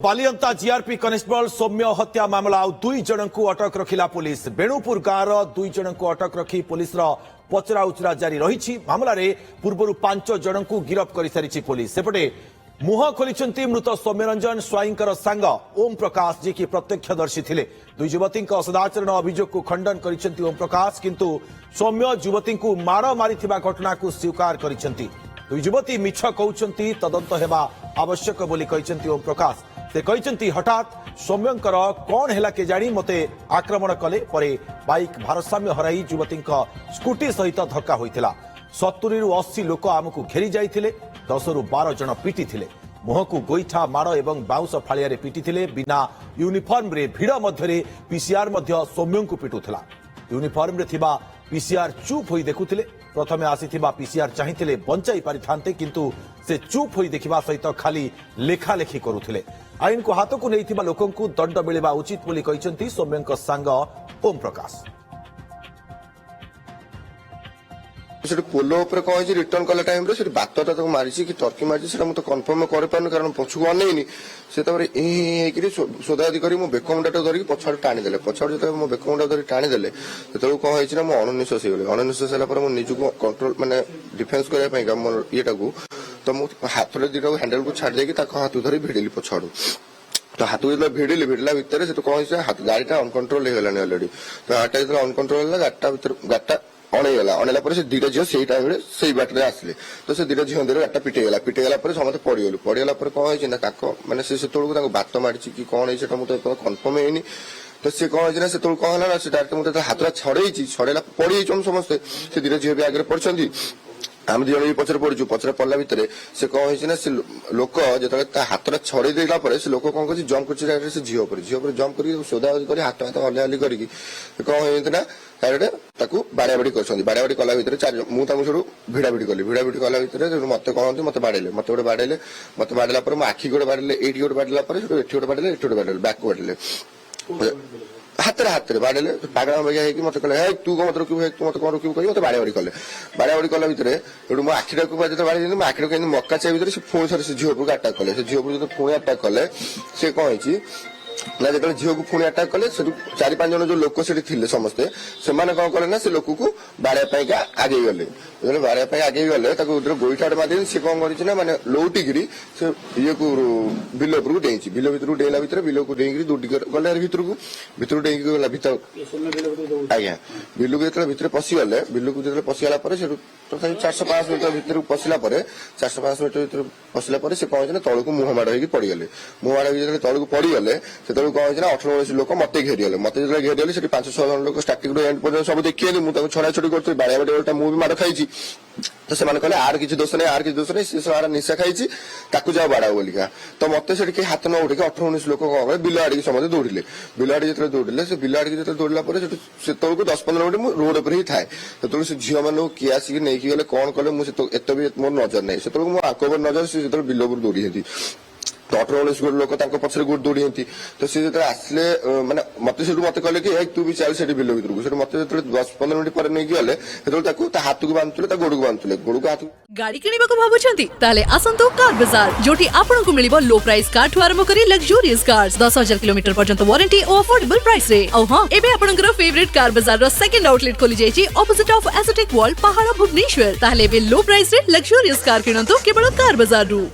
Balianta GRP constable सौम्य हत्या मामला आउ दुई जन को अटक रखिला पुलिस। बेणुपुर गाँव दुई जन को अटक रखी पुलिस पचरा उचरा जारी रही। मामलें पूर्व 5 जन को गिरफ्त कर सारी पुलिस। सेपटे मुह खोली मृत सौम्यरंजन स्वाईंकर सांग ओम प्रकाश जी की प्रत्यक्षदर्शी थे। दुई युवती सदाचरण अभियोग को खंडन कर ओम प्रकाश, किंतु सौम्य युवती को माड़ मारी घटना को स्वीकार कर दुई युवती मिछ कहते तदंत हेबा आवश्यक बोली कहते ओम प्रकाश। से कहते हठात सौम्यंकर कौन है केजाणी मते आक्रमण कले परे बाइक भारसाम्य हराई युवती स्कूटी सहित धक्का होता। 70 ରୁ 80 लोक आमको घेरी जाइथिले। 10 ରୁ 12 जन पिटी थिले। मुह को गोईठा माड़ एवं बाउंस फाड़िया पिटी थिले। बिना यूनिफॉर्म रे भिड़ मध्य पीसीआर सौम्य को पिटुला। यूनिफॉर्म रे थिबा पीसीआर चुप होई देखुथिले। प्रथमे आसीथिबा पीसीआर चाहिथिले बंचाई पारिथान्ते, किंतु से चुप होई देखिबा सहित खाली लेखालेखी करुथिले। आईन को हाथ को नैथिबा लोकंकु दंड मिलिबा उचित बोली कहिसंती सौम्यंक सांग ओम प्रकाश। पोलो कौन रिटर्न कला टाइम बातटा तक मारी कि टर्की मारी तो कन्फर्म कर कारण पछक अनेनी से सोदादी कर बेकमुंडा धरिक पछाड़ टाणीदे। पछाड़ जो मो बेकमुंडा धरिक टाणीदे से कौन होना मुझे अणनिश्वास हो अणनिश्वास होगा निजुक कंट्रोल मानने डिफेन्स करने मोर ये तो मुझे हाथ दुटा हैंडल को छाड़ देकी हाथ धरी भिड़िली पछाड़ू। तो हाथ जो भिड़िली भिड़ला भितर से कौन हाथ गाड़ीटा अनकंट्रोल होगा अलरेडी। तो हाटा जो अनकंट्रोल है गाड़ीटा अणेगला अणेला से दीटा झील से टाइम से बाटे आसले। तो से दीटा झील देर गाड़ीटा पिटेगला। पिटेगला समस्त पड़गलु। पड़गला कौन होना काक मैंने से बात मारी कि कौन है मुझे कन्फर्म है। तो सी कौन है से कौन है से डायरेक्ट मुझे हाथ छड़े छड़ेला पड़ी समस्ते से दीटा झील भी आगे पड़ती। आम दी जन पचर पड़ू पचर पड़ा भितर से कौन है से लोक जो हाथ छड़े देला से लोक कौन कर जंप कर से झील पर जंप कर सोदा कर हाथ हाथ हलिया हली कर कौन होता डायरेक्ट बाड़ा बाड़ी कर बाड़ा बाड़ी कला भितर मुझे भिड़ा भिड़ी कली। भिड़ा भिड़ी कला भितर मत कहते मत बाड़े मत गोटे बाड़े मत बाड़ेला मो आखि गोटे बाड़े ये गोटे बाड़ेला गोटे बाड़े ये बाड़े बैक को बाड़े हाथ हाथ बाड़े पागड़ा बगिया मत कहे तू कौन मत रोकू तू मत कौन रोकू कह मत बाड़ा बाड़ी कले। बाड़ा बाड़ी कला भितर मो आखिटा को बाड़ी मो आखिटा मक्का चाय भितर से पुणी थे से झील को अटाक कले। से झील जो पुणी अटाक कले से कौन है ना जो झील को पुणी अटाक कले 4-5 जन जो लोक से समस्ते से कौन कले ना से लोक को बाड़ा आगे गले। जो बाड़ा आगे गले गोईठा मारे सी कौन कर माने लौटिकी से ये को बिल उपरको डेई बिल भर डेला भितर बिल को डेई दौड़ी गले भितर डेई गला भितर आज्ञा बिल को जो भितर पशिगले। बिल को जो पशिगला तथा 400-500 मीटर भितर पशिला 400-500 मीटर भितर पशिला से कौन है तौक मुह माड़ हो पड़गले। मुह माड़ हो तौक पड़गले से कौन है 18-19 लोक मत घेरीगले। मत जो घेरीगले से 5-6 जन लोक स्टार्टिंग एंड पर्यटन सब देखिए मुझे छड़ा छड़ी कर बाड़ा बाड़ी मुझे माड़ खाई। तो से कहले आर किसी दोष नहीं आर किसी दोष नहीं सी सारा निशा खाई जाओ बाड़ा बोलिका। तो मत से हाथ न उठे 18-19 लोक कौन बिल आड़ समस्त दौड़े। बिल आड़ जो दौड़े से बिल आड़ जो दौड़ा से 10-15 मिनट रोड पर ही थाए। तो से झील मान किए आसिक नहीं गले कौन कले मुझे एत भी मोर नजर नहीं से मो आकोबर नजर से बिल पर दौड़ी तो 18-19 लोक पचर गोट दौड़ी तो सी जो आसले मैंने मत मत कहले कि तू भी चल से बिल भर को मत 10-15 मिनट पर नहीं गले हाथ को बांधुले गोड़ को बांधुले गोड़ को हाथ गाड़ी किनिबाको भाबुछंती ताले आसंतो कार बाजार जोटी आपनको मिलिबो लो प्राइस कार ठु आरंभ करी लग्जरियस कार्स 10,000 किलोमीटर पर्यंत वारंटी और अफोर्डेबल प्राइस रे। औ हां एबे आपनकर फेवरेट कार बाजार रो सेकंड आउटलेट खोली जायछि ऑपोजिट ऑफ एसोटेक वॉल पहाड़ भुवनेश्वर। ताले बे लो प्राइस रे लग्जरियस कार किनंतो केवल कार बाजार रु।